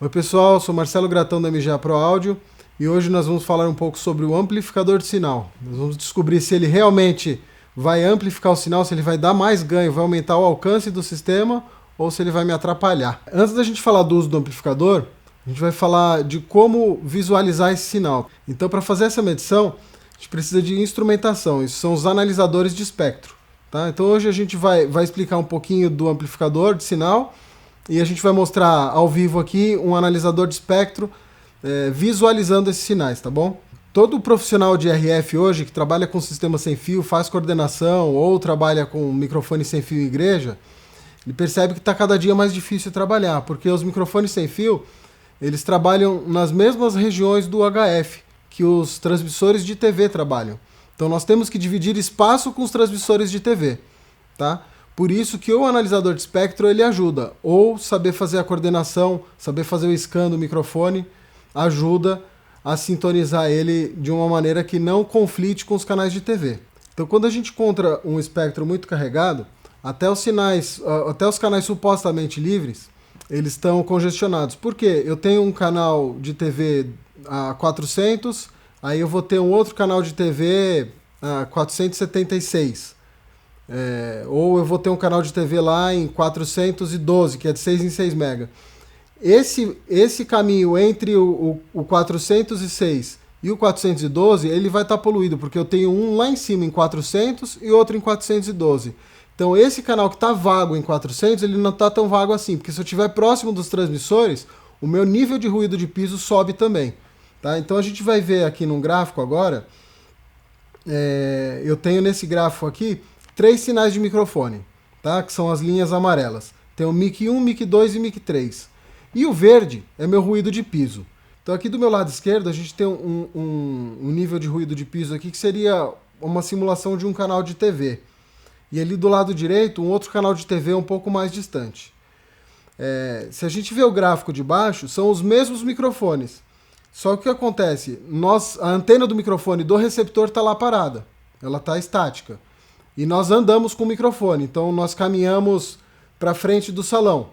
Oi pessoal, sou Marcelo Gratão da MGA Pro Áudio e hoje nós vamos falar um pouco sobre o amplificador de sinal. Nós vamos descobrir se ele realmente vai amplificar o sinal, se ele vai dar mais ganho, vai aumentar o alcance do sistema ou se ele vai me atrapalhar. Antes da gente falar do uso do amplificador, a gente vai falar de como visualizar esse sinal. Então, para fazer essa medição, a gente precisa de instrumentação. Isso são os analisadores de espectro. Tá? Então hoje a gente vai explicar um pouquinho do amplificador de sinal e a gente vai mostrar ao vivo aqui um analisador de espectro visualizando esses sinais, tá bom? Todo profissional de RF hoje que trabalha com sistema sem fio, faz coordenação ou trabalha com microfone sem fio em igreja, ele percebe que está cada dia mais difícil trabalhar, porque os microfones sem fio, eles trabalham nas mesmas regiões do HF que os transmissores de TV trabalham. Então nós temos que dividir espaço com os transmissores de TV, tá? Por isso que o analisador de espectro ele ajuda, ou saber fazer a coordenação, saber fazer o scan do microfone, ajuda a sintonizar ele de uma maneira que não conflite com os canais de TV. Então quando a gente encontra um espectro muito carregado, até os canais supostamente livres, eles estão congestionados. Por quê? Eu tenho um canal de TV a 400, aí eu vou ter um outro canal de TV a 476. Ou eu vou ter um canal de TV lá em 412, que é de 6 em 6 mega. Esse caminho entre o 406 e o 412, ele vai estar poluído, porque eu tenho um lá em cima em 400 e outro em 412. Então esse canal que está vago em 400, ele não está tão vago assim, porque se eu estiver próximo dos transmissores, o meu nível de ruído de piso sobe também. Tá? Então a gente vai ver aqui num gráfico agora, eu tenho nesse gráfico aqui 3 sinais de microfone, tá? Que são as linhas amarelas. Tem o mic 1, mic 2 e mic 3. E o verde é meu ruído de piso. Então aqui do meu lado esquerdo a gente tem um nível de ruído de piso aqui que seria uma simulação de um canal de TV. E ali do lado direito um outro canal de TV um pouco mais distante. Se a gente vê o gráfico de baixo, são os mesmos microfones. Só que o que acontece? A antena do microfone do receptor está lá parada. Ela está estática. E nós andamos com o microfone, então nós caminhamos para frente do salão.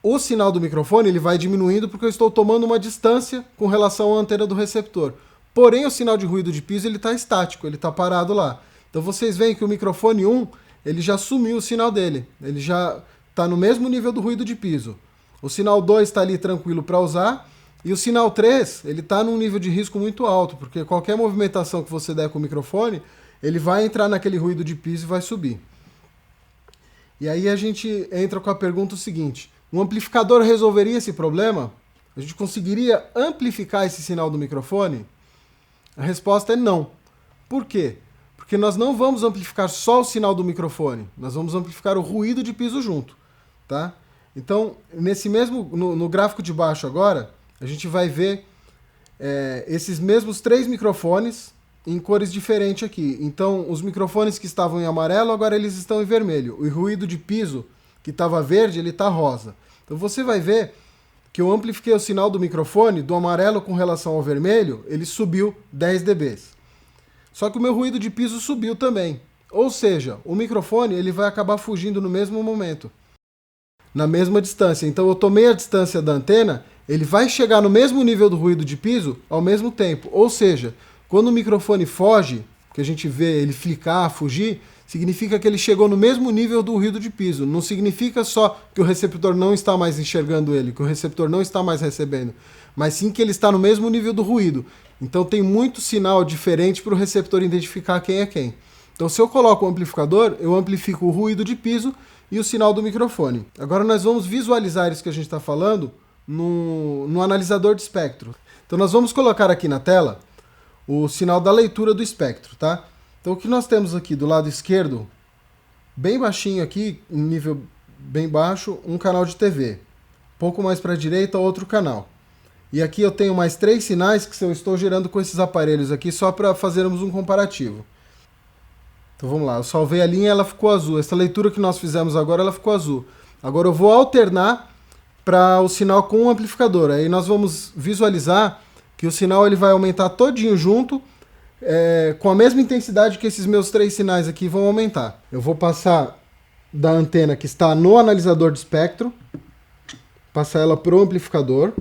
O sinal do microfone ele vai diminuindo porque eu estou tomando uma distância com relação à antena do receptor. Porém, o sinal de ruído de piso ele está estático, ele está parado lá. Então vocês veem que o microfone 1 ele já sumiu o sinal dele, ele já está no mesmo nível do ruído de piso. O sinal 2 está ali tranquilo para usar e o sinal 3 ele está num nível de risco muito alto, porque qualquer movimentação que você der com o microfone ele vai entrar naquele ruído de piso e vai subir. E aí a gente entra com a pergunta seguinte: um amplificador resolveria esse problema? A gente conseguiria amplificar esse sinal do microfone? A resposta é não. Por quê? Porque nós não vamos amplificar só o sinal do microfone, nós vamos amplificar o ruído de piso junto. Tá? Então, no gráfico de baixo agora, a gente vai ver esses mesmos 3 microfones em cores diferentes aqui. Então, os microfones que estavam em amarelo, agora eles estão em vermelho. O ruído de piso, que estava verde, ele está rosa. Então, você vai ver que eu amplifiquei o sinal do microfone, do amarelo com relação ao vermelho, ele subiu 10 dB. Só que o meu ruído de piso subiu também. Ou seja, o microfone ele vai acabar fugindo no mesmo momento, na mesma distância. Então, eu tomei a distância da antena, ele vai chegar no mesmo nível do ruído de piso ao mesmo tempo. Ou seja, quando o microfone foge, que a gente vê ele flicar, fugir, significa que ele chegou no mesmo nível do ruído de piso. Não significa só que o receptor não está mais enxergando ele, que o receptor não está mais recebendo, mas sim que ele está no mesmo nível do ruído. Então tem muito sinal diferente para o receptor identificar quem é quem. Então se eu coloco o amplificador, eu amplifico o ruído de piso e o sinal do microfone. Agora nós vamos visualizar isso que a gente está falando no analisador de espectro. Então nós vamos colocar aqui na tela o sinal da leitura do espectro, tá? Então o que nós temos aqui do lado esquerdo, bem baixinho aqui, em nível bem baixo, um canal de TV. Um pouco mais para a direita, outro canal. E aqui eu tenho mais 3 sinais que eu estou gerando com esses aparelhos aqui, só para fazermos um comparativo. Então vamos lá, eu salvei a linha, ela ficou azul. Essa leitura que nós fizemos agora, ela ficou azul. Agora eu vou alternar para o sinal com o amplificador. Aí nós vamos visualizar que o sinal ele vai aumentar todinho junto, com a mesma intensidade que esses meus 3 sinais aqui vão aumentar. Eu vou passar da antena que está no analisador de espectro passar ela para o amplificador.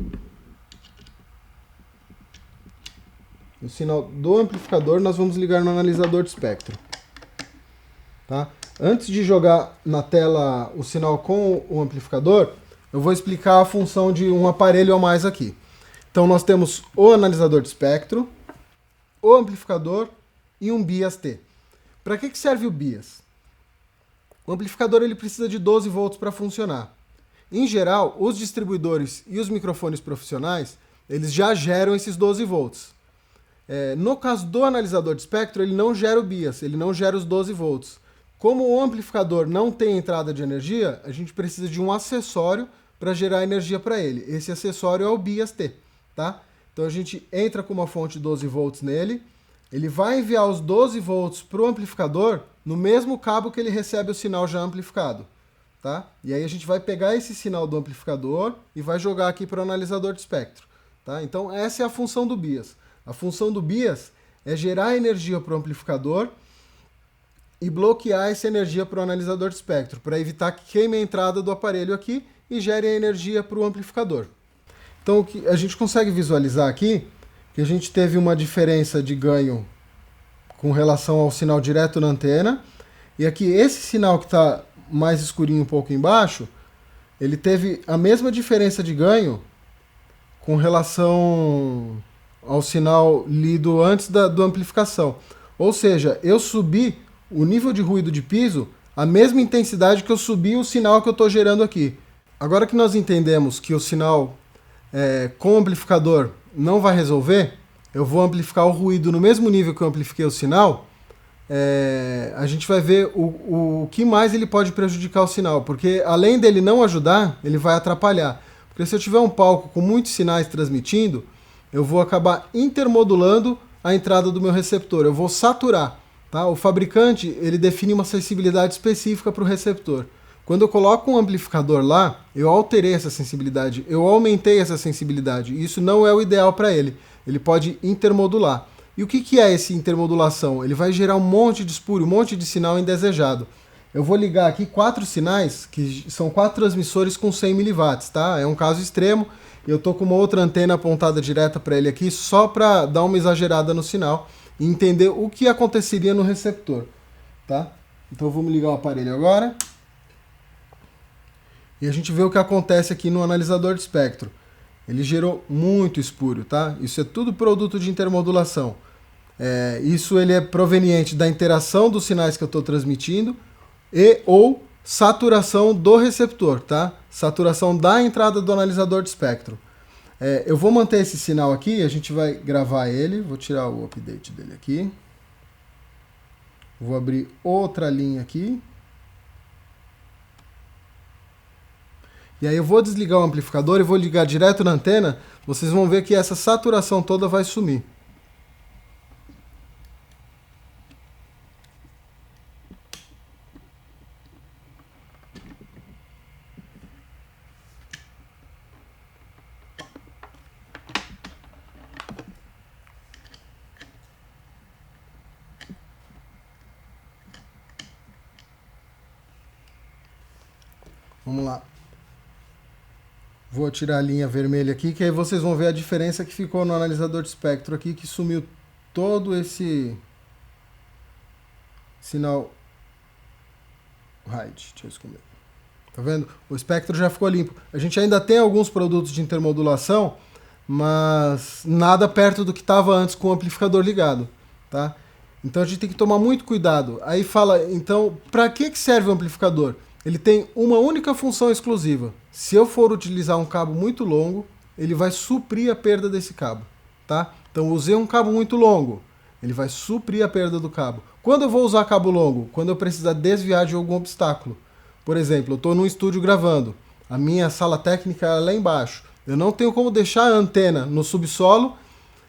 O sinal do amplificador nós vamos ligar no analisador de espectro. Tá? Antes de jogar na tela o sinal com o amplificador, eu vou explicar a função de um aparelho a mais aqui. Então nós temos o analisador de espectro, o amplificador e um bias T. Para que serve o bias? O amplificador ele precisa de 12 volts para funcionar. Em geral, os distribuidores e os microfones profissionais, eles já geram esses 12 volts. No caso do analisador de espectro, ele não gera o bias, ele não gera os 12 volts. Como o amplificador não tem entrada de energia, a gente precisa de um acessório para gerar energia para ele. Esse acessório é o bias T, tá? Então a gente entra com uma fonte 12 volts nele, ele vai enviar os 12 volts para o amplificador no mesmo cabo que ele recebe o sinal já amplificado, tá? E aí a gente vai pegar esse sinal do amplificador e vai jogar aqui para o analisador de espectro, tá? Então essa é a função do bias. A função do bias é gerar energia para o amplificador e bloquear essa energia para o analisador de espectro, para evitar que queime a entrada do aparelho aqui e gere a energia para o amplificador. Então o que a gente consegue visualizar aqui, que a gente teve uma diferença de ganho com relação ao sinal direto na antena, e aqui esse sinal que está mais escurinho um pouco embaixo, ele teve a mesma diferença de ganho com relação ao sinal lido antes da amplificação. Ou seja, eu subi o nível de ruído de piso a mesma intensidade que eu subi o sinal que eu estou gerando aqui. Agora que nós entendemos que o sinal com o amplificador não vai resolver, eu vou amplificar o ruído no mesmo nível que eu amplifiquei o sinal, a gente vai ver o que mais ele pode prejudicar o sinal, porque além dele não ajudar, ele vai atrapalhar. Porque se eu tiver um palco com muitos sinais transmitindo, eu vou acabar intermodulando a entrada do meu receptor, eu vou saturar. Tá? O fabricante ele define uma sensibilidade específica para o receptor. Quando eu coloco um amplificador lá, eu alterei essa sensibilidade, eu aumentei essa sensibilidade, e isso não é o ideal para ele. Ele pode intermodular. E o que é essa intermodulação? Ele vai gerar um monte de espúrio, um monte de sinal indesejado. Eu vou ligar aqui 4 sinais, que são 4 transmissores com 100 mW, tá? É um caso extremo. Eu estou com uma outra antena apontada direta para ele aqui, só para dar uma exagerada no sinal e entender o que aconteceria no receptor, tá? Então vamos ligar o aparelho agora. E a gente vê o que acontece aqui no analisador de espectro. Ele gerou muito espúrio, tá? Isso é tudo produto de intermodulação. Isso ele é proveniente da interação dos sinais que eu estou transmitindo e ou saturação do receptor, tá? Saturação da entrada do analisador de espectro. Eu vou manter esse sinal aqui, a gente vai gravar ele. Vou tirar o update dele aqui. Vou abrir outra linha aqui. E aí eu vou desligar o amplificador e vou ligar direto na antena. Vocês vão ver que essa saturação toda vai sumir. Vamos lá. Vou tirar a linha vermelha aqui, que aí vocês vão ver a diferença que ficou no analisador de espectro aqui, que sumiu todo esse sinal hide. Deixa eu esconder. Tá vendo? O espectro já ficou limpo. A gente ainda tem alguns produtos de intermodulação, mas nada perto do que estava antes com o amplificador ligado, tá? Então a gente tem que tomar muito cuidado. Aí fala, então, para que serve o amplificador? Ele tem uma única função exclusiva. Se eu for utilizar um cabo muito longo, ele vai suprir a perda desse cabo, tá? Então usei um cabo muito longo, ele vai suprir a perda do cabo. Quando eu vou usar cabo longo? Quando eu precisar desviar de algum obstáculo. Por exemplo, eu estou num estúdio gravando, a minha sala técnica é lá embaixo. Eu não tenho como deixar a antena no subsolo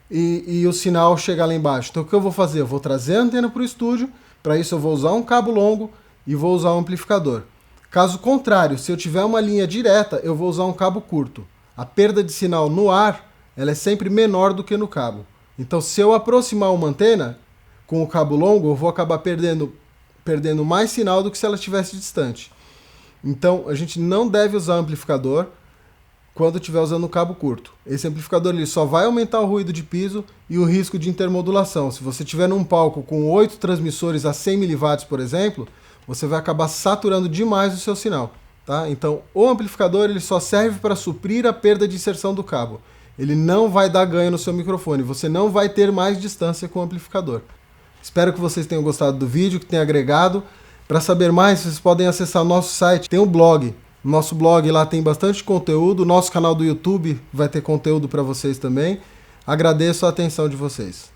e o sinal chegar lá embaixo. Então o que eu vou fazer? Eu vou trazer a antena para o estúdio, para isso eu vou usar um cabo longo e vou usar um amplificador. Caso contrário, se eu tiver uma linha direta, eu vou usar um cabo curto. A perda de sinal no ar, ela é sempre menor do que no cabo. Então, se eu aproximar uma antena com o cabo longo, eu vou acabar perdendo mais sinal do que se ela estivesse distante. Então, a gente não deve usar amplificador. quando estiver usando um cabo curto. Esse amplificador ele só vai aumentar o ruído de piso e o risco de intermodulação. Se você estiver num palco com 8 transmissores a 100 mW, por exemplo, você vai acabar saturando demais o seu sinal. Tá? Então, o amplificador ele só serve para suprir a perda de inserção do cabo. Ele não vai dar ganho no seu microfone, você não vai ter mais distância com o amplificador. Espero que vocês tenham gostado do vídeo, que tenha agregado. Para saber mais, vocês podem acessar o nosso site, tem um blog. No nosso blog lá tem bastante conteúdo, o nosso canal do YouTube vai ter conteúdo para vocês também. Agradeço a atenção de vocês.